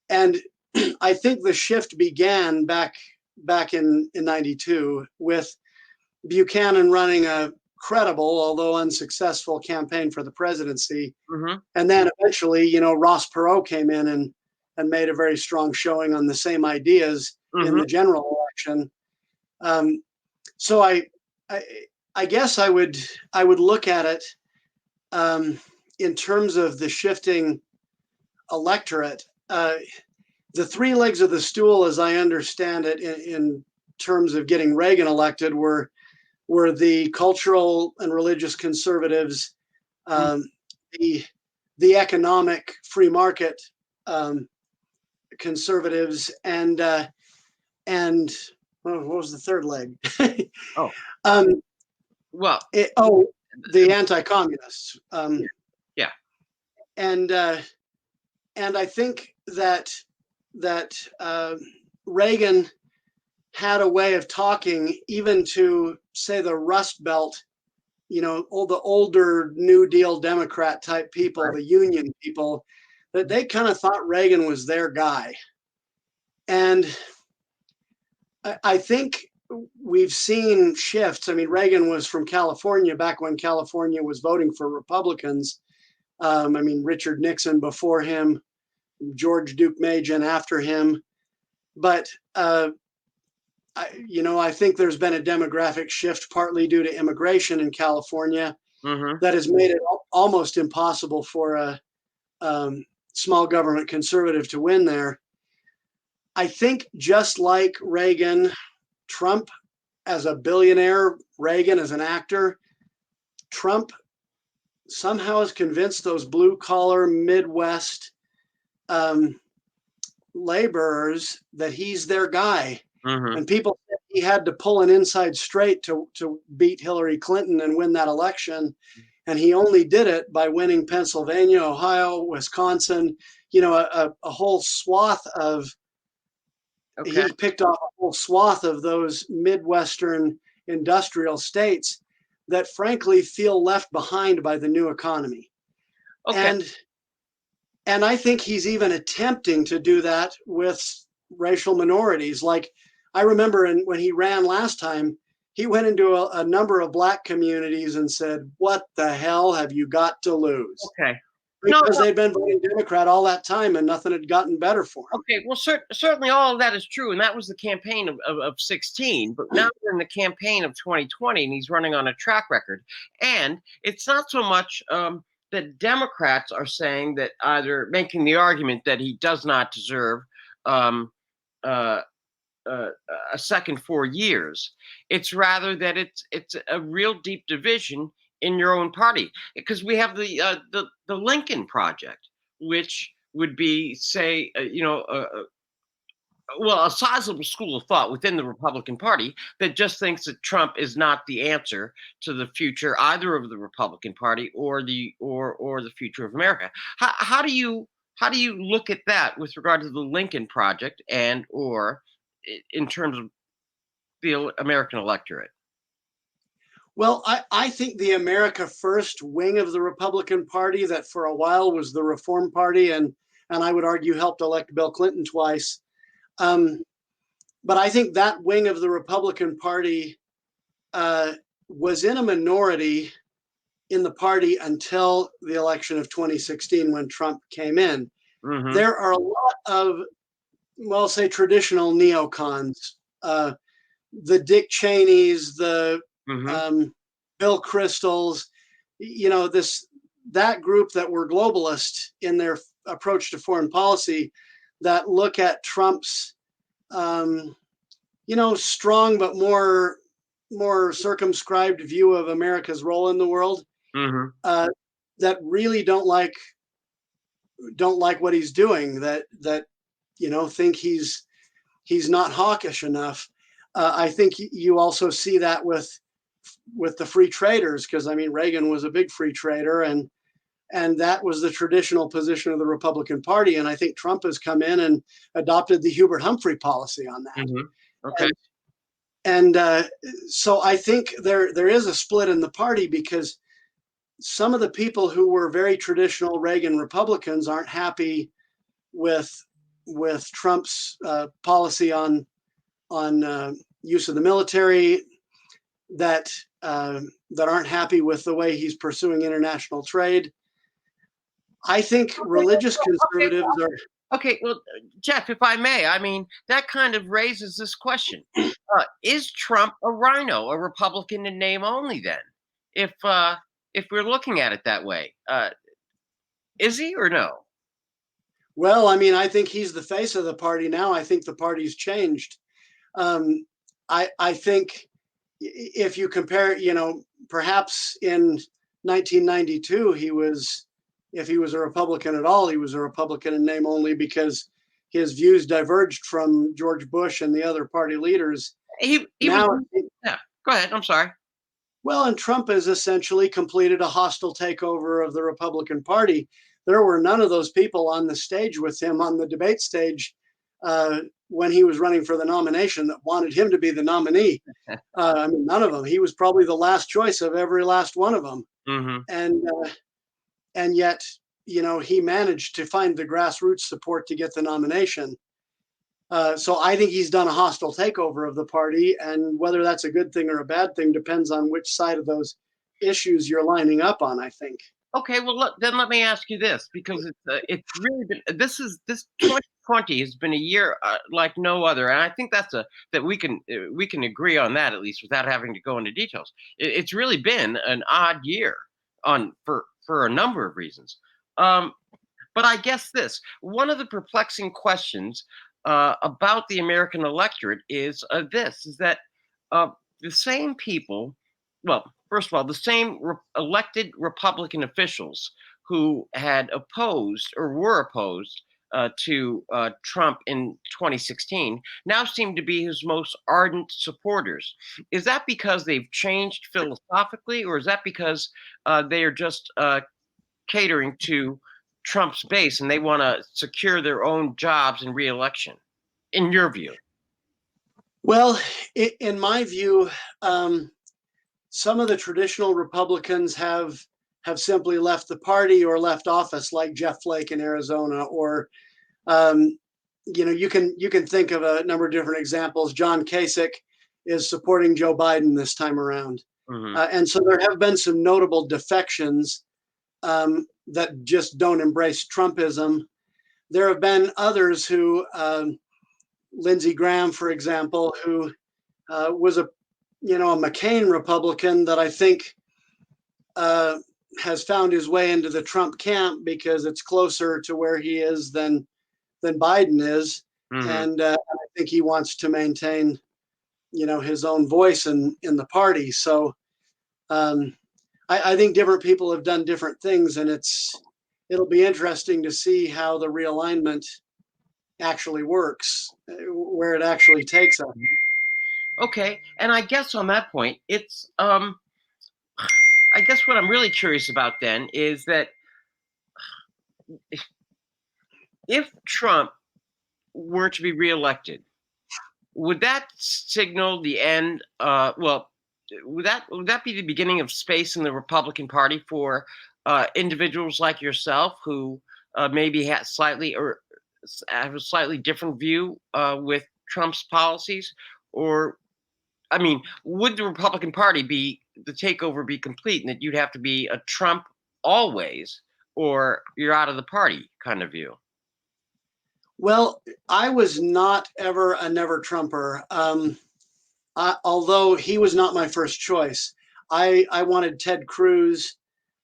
And I think the shift began back in '92 with Buchanan running a credible, although unsuccessful, campaign for the presidency, Hmm. and then eventually, Ross Perot came in and made a very strong showing on the same ideas in Hmm. the general election. So I guess I would look at it in terms of the shifting electorate. The three legs of the stool, as I understand it, in terms of getting Reagan elected, were the cultural and religious conservatives, the economic free market conservatives, and what was the third leg? Oh, um, well, the anti-communists. yeah. Yeah. And I think that Reagan had a way of talking even to, say, the Rust Belt, all the older New Deal Democrat type people, Right. the union people, that they kind of thought Reagan was their guy. And I think we've seen shifts. I mean, Reagan was from California back when California was voting for Republicans. I mean, Richard Nixon before him, George Duke Majan after him. But I think there's been a demographic shift, partly due to immigration in California, Hmm. that has made it almost impossible for a small government conservative to win there. I think just like Reagan, Trump as a billionaire, Reagan as an actor, Trump somehow has convinced those blue collar Midwest laborers that he's their guy. Hmm. And people said he had to pull an inside straight to beat Hillary Clinton and win that election. And he only did it by winning Pennsylvania, Ohio, Wisconsin, a whole swath of, Okay. he picked off a whole swath of those Midwestern industrial states that frankly feel left behind by the new economy. Okay. And I think he's even attempting to do that with racial minorities. Like I remember when he ran last time, he went into a number of Black communities and said, "What the hell have you got to lose?" Okay. No, Because they'd been voting Democrat all that time and nothing had gotten better for him. okay, well, certainly all of that is true, and that was the campaign of 16. But now we're in the campaign of 2020, and he's running on a track record. And it's not so much that Democrats are saying that either making the argument that he does not deserve um, uh, a second 4 years. It's rather that it's a real deep division in your own party, because we have the Lincoln Project, which would be, say, well, a sizable school of thought within the Republican Party that just thinks that Trump is not the answer to the future either of the Republican Party or the future of America. How do you look at that with regard to the Lincoln Project and or in terms of the American electorate? Well, I think the America First wing of the Republican Party, that for a while was the Reform Party, and I would argue helped elect Bill Clinton twice. Um, but I think that wing of the Republican Party was in a minority in the party until the election of 2016 when Trump came in. Hmm. There are a lot of, well, say traditional neocons, the Dick Cheneys, the Hmm. Bill Kristols, that group that were globalist in their approach to foreign policy, that look at Trump's strong but more circumscribed view of America's role in the world, Hmm. uh, that really don't like what he's doing, that think he's not hawkish enough. I think you also see that with the free traders, because I mean Reagan was a big free trader, and that was the traditional position of the Republican Party. And I think Trump has come in and adopted the Hubert Humphrey policy on that. Hmm. Okay. And and so I think there is a split in the party, because some of the people who were very traditional Reagan Republicans aren't happy with Trump's policy on use of the military, that that aren't happy with the way he's pursuing international trade. I think religious Okay. conservatives are. Okay, well, Jeff, if I may, I mean, that kind of raises this question. Is Trump a rhino, a Republican in name only then? If we're looking at it that way. Is he or no? Well, I mean, I think he's the face of the party now. I think the party's changed. Um, I think if you compare, perhaps in 1992, if he was a Republican at all, he was a Republican in name only, because his views diverged from George Bush and the other party leaders. He was, Now, yeah. Go ahead. I'm sorry. well, and Trump has essentially completed a hostile takeover of the Republican Party. There were none of those people on the stage with him on the debate stage when he was running for the nomination that wanted him to be the nominee. I mean, none of them. He was probably the last choice of every last one of them, Hmm. and yet, he managed to find the grassroots support to get the nomination. So I think he's done a hostile takeover of the party, and whether that's a good thing or a bad thing depends on which side of those issues you're lining up on, I think. Okay, well, then let me ask you this, because it's really been, this 2020 has been a year like no other, and I think that we can agree on that, at least without having to go into details. It's really been an odd year for a number of reasons. Um, but I guess one of the perplexing questions about the American electorate is this: is that uh, the same people, well, first of all, the same elected Republican officials who had opposed or were opposed to Trump in 2016 now seem to be his most ardent supporters. Is that because they've changed philosophically, or is that because they are just catering to Trump's base and they want to secure their own jobs and reelection, in your view? Well, in my view, some of the traditional Republicans have simply left the party or left office, like Jeff Flake in Arizona, or um, you can think of a number of different examples. John Kasich is supporting Joe Biden this time around, Hmm. and so there have been some notable defections that just don't embrace Trumpism. There have been others who, Lindsey Graham, for example, who was a McCain Republican that I think has found his way into the Trump camp because it's closer to where he is than Biden is, Hmm. and I think he wants to maintain his own voice in the party. So um, I think different people have done different things, and it'll be interesting to see how the realignment actually works, where it actually takes us. Okay, and I guess on that point, it's I guess what I'm really curious about then is that if Trump were to be reelected, would that signal the end? Well, would that be the beginning of space in the Republican Party for individuals like yourself who maybe have a slightly different view with Trump's policies? Or, I mean, would the Republican Party be the takeover be complete, and that you'd have to be a Trump always, or you're out of the party kind of view? Well, I was not ever a never Trumper. Although he was not my first choice, I wanted Ted Cruz.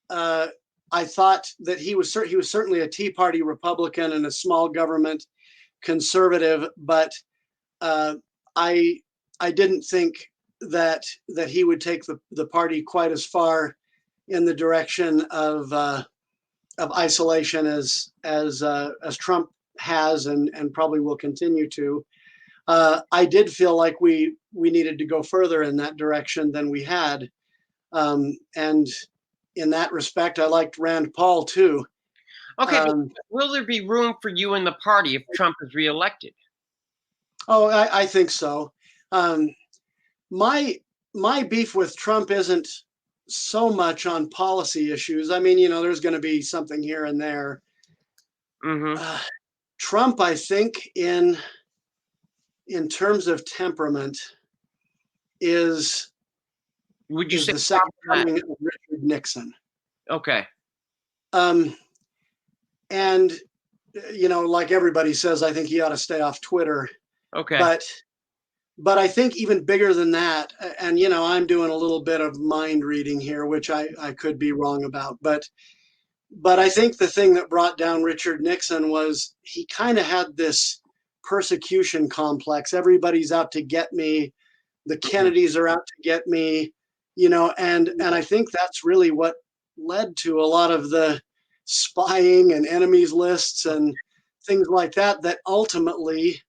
Uh, I thought that he was certainly a Tea Party Republican and a small government conservative, but uh, I I didn't think that he would take the party quite as far in the direction of isolation as Trump has and probably will continue to. I did feel like we needed to go further in that direction than we had, and in that respect, I liked Rand Paul too. Okay, but Um, will there be room for you in the party if Trump is reelected? I think so. Um, my my beef with Trump isn't so much on policy issues. I mean, there's going to be something here and there. Hmm. Uh, Trump, I think, in terms of temperament, is Would you is say the second that? coming of Richard Nixon. Okay. Um, and like everybody says, I think he ought to stay off Twitter. Okay. But I think even bigger than that, and I'm doing a little bit of mind reading here, which I could be wrong about, but I think the thing that brought down Richard Nixon was he kind of had this persecution complex. Everybody's out to get me. The Mhm. Kennedys are out to get me, and I think that's really what led to a lot of the spying and enemies lists and things like that that ultimately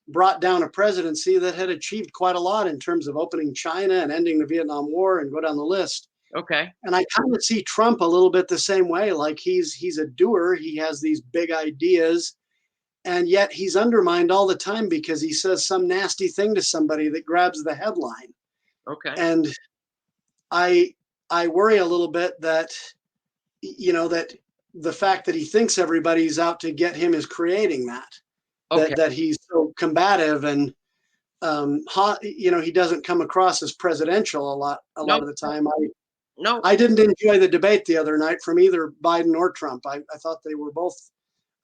brought down a presidency that had achieved quite a lot in terms of opening China and ending the Vietnam War and go down the list. Okay. And I kind of see Trump a little bit the same way. Like he's a doer. He has these big ideas, and yet he's undermined all the time because he says some nasty thing to somebody that grabs the headline. Okay. And I I worry a little bit that that the fact that he thinks everybody's out to get him is creating Okay. that he's so combative and he doesn't come across as presidential a No. lot of the time. No. I didn't enjoy the debate the other night from either Biden or Trump. I thought they were both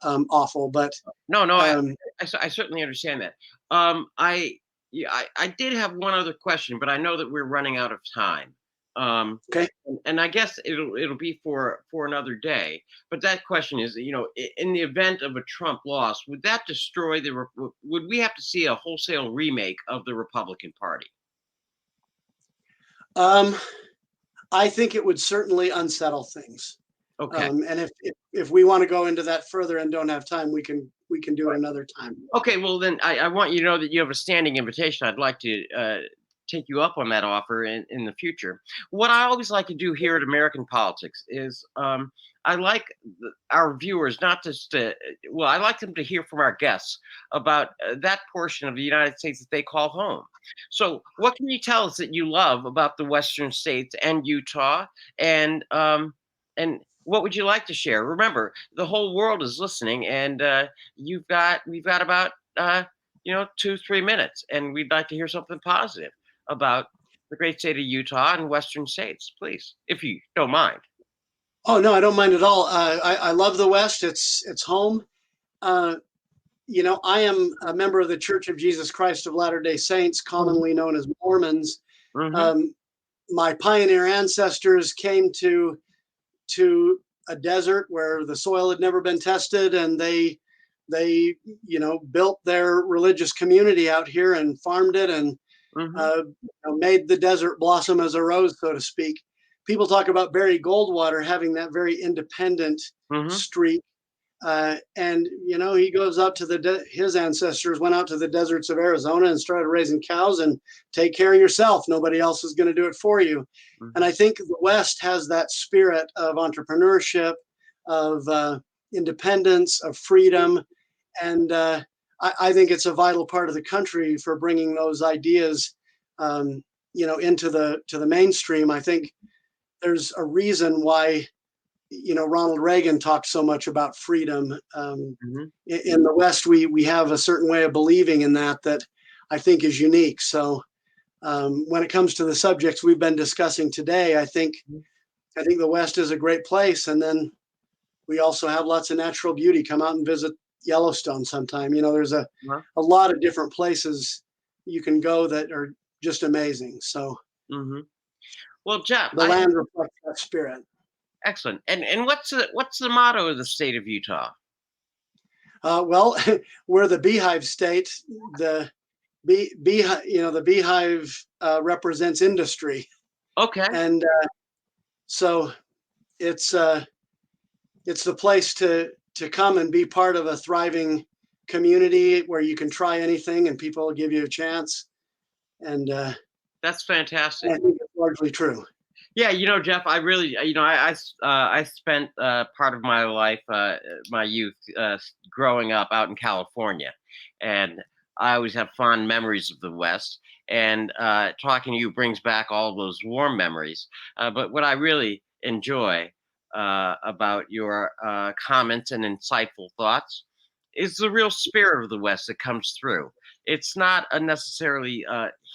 awful, but No. No. um, I certainly understand that. I Yeah, I did have one other question, but I know that we're running out of time. okay. And I guess it'll be for another day. But that question is, in the event of a Trump loss, would that destroy would we have to see a wholesale remake of the Republican Party? Um, I think it would certainly unsettle things. Okay. And if we want to go into that further and don't have time, we can do it another time. Okay, well then I want you to know that you have a standing invitation. I'd like to take you up on that offer in the future. What I always like to do here at American Politics is I like our viewers not just to, well, I like them to hear from our guests about that portion of the United States that they call home. So, what can you tell us that you love about the Western states and Utah, and what would you like to share? Remember, the whole world is listening, and we've got about 2 3 minutes, and we'd like to hear something positive about the great state of Utah and Western states, please, if you don't mind. Oh no, I don't mind at all. I love the West. It's home. Uh, I am a member of the Church of Jesus Christ of Latter Day Saints, commonly known as Mormons. Hmm. Um, my pioneer ancestors came to a desert where the soil had never been tested, and they built their religious community out here and farmed it and Hmm. made the desert blossom as a rose, so to speak. people talk about Barry Goldwater having that very independent Hmm. streak. And he goes out to his ancestors went out to the deserts of Arizona and started raising cows and take care of yourself. Nobody else is going to do it for you. And Hmm. I think the West has that spirit of entrepreneurship, of independence, of freedom, and I think it's a vital part of the country for bringing those ideas, into the mainstream. I think there's a reason why Ronald Reagan talked so much about freedom. Hmm. In the West, we have a certain way of believing in that I think is unique. So when it comes to the subjects we've been discussing today, I think the West is a great place, and then we also have lots of natural beauty. Come out and visit Yellowstone sometime. There's a lot of different places you can go that are just amazing. So Hmm. Well, Jeff, the land reflects that spirit. excellent. And what's the motto of the state of Utah? Well, we're the beehive state. The beehive, the beehive represents industry, Okay. and so it's it's the place to come and be part of a thriving community where you can try anything and people will give you a chance. And That's I fantastic. think it's largely true. Yeah, Jeff, I really, I spent part of my life, my youth, growing up out in California, and I always have fond memories of the West. And talking to you brings back all those warm memories. But what I really enjoy about your comments and insightful thoughts is the real spirit of the West that comes through. It's not a necessarily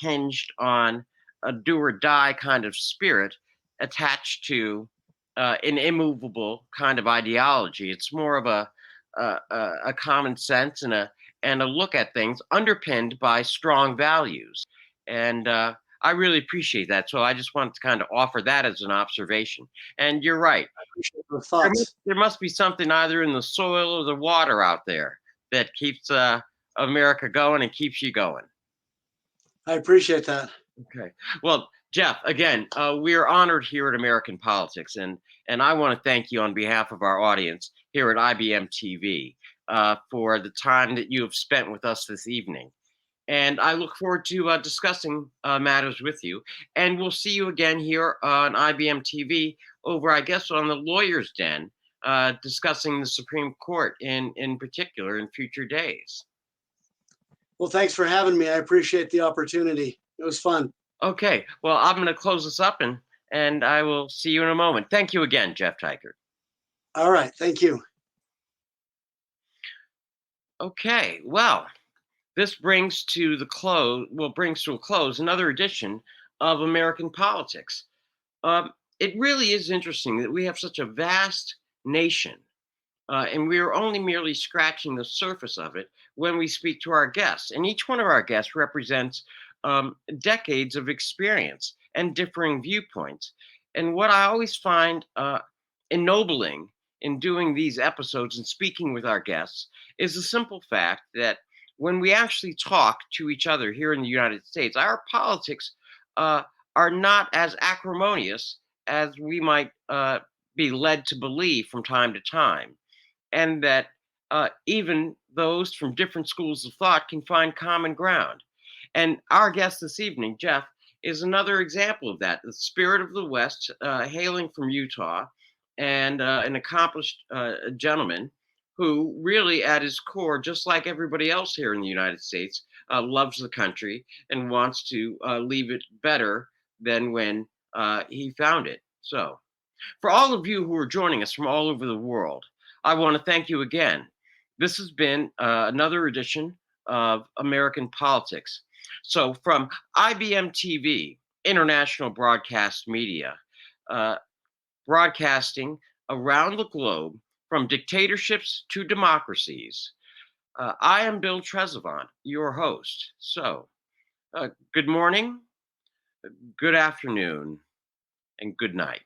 hinged on a do or die kind of spirit attached to an immovable kind of ideology. It's more of a common sense and a look at things underpinned by strong values. And I really appreciate that. So I just wanted to kind of offer that as an observation. And you're right. I appreciate those There must, thoughts. there must be something either in the soil or the water out there that keeps America going and keeps you going. I appreciate that. Okay. Well, Jeff, again, we are honored here at American Politics, and I want to thank you on behalf of our audience here at IBM TV for the time that you have spent with us this evening. And I look forward to discussing matters with you. And we'll see you again here on IBM TV over, I guess, on the Lawyer's Den, discussing the Supreme Court in particular in future days. Well, thanks for having me. I appreciate the opportunity. It was fun. Okay, well, I'm going to close this up and I will see you in a moment. Thank you again, Jeff Teichert. All right. Thank you. Okay, well, this brings to the close, well, brings to a close another edition of American Politics. It really is interesting that we have such a vast nation, and we are only merely scratching the surface of it when we speak to our guests. And each one of our guests represents decades of experience and differing viewpoints. And what I always find ennobling in doing these episodes and speaking with our guests is the simple fact that when we actually talk to each other here in the United States, our politics uh, are not as acrimonious as we might be led to believe from time to time, and that even those from different schools of thought can find common ground. And our guest this evening, Jeff, is another example of that. The spirit of the West, hailing from Utah, and an accomplished gentleman who really, at his core, just like everybody else here in the United States, loves the country and wants to leave it better than when he found it. So, for all of you who are joining us from all over the world, I want to thank you again. This has been another edition of American Politics. So, from IBM TV, International Broadcast Media, uh, broadcasting around the globe from dictatorships to democracies, I am Bill Trezevant, your host. So, good morning, good afternoon, and good night.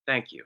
Thank you.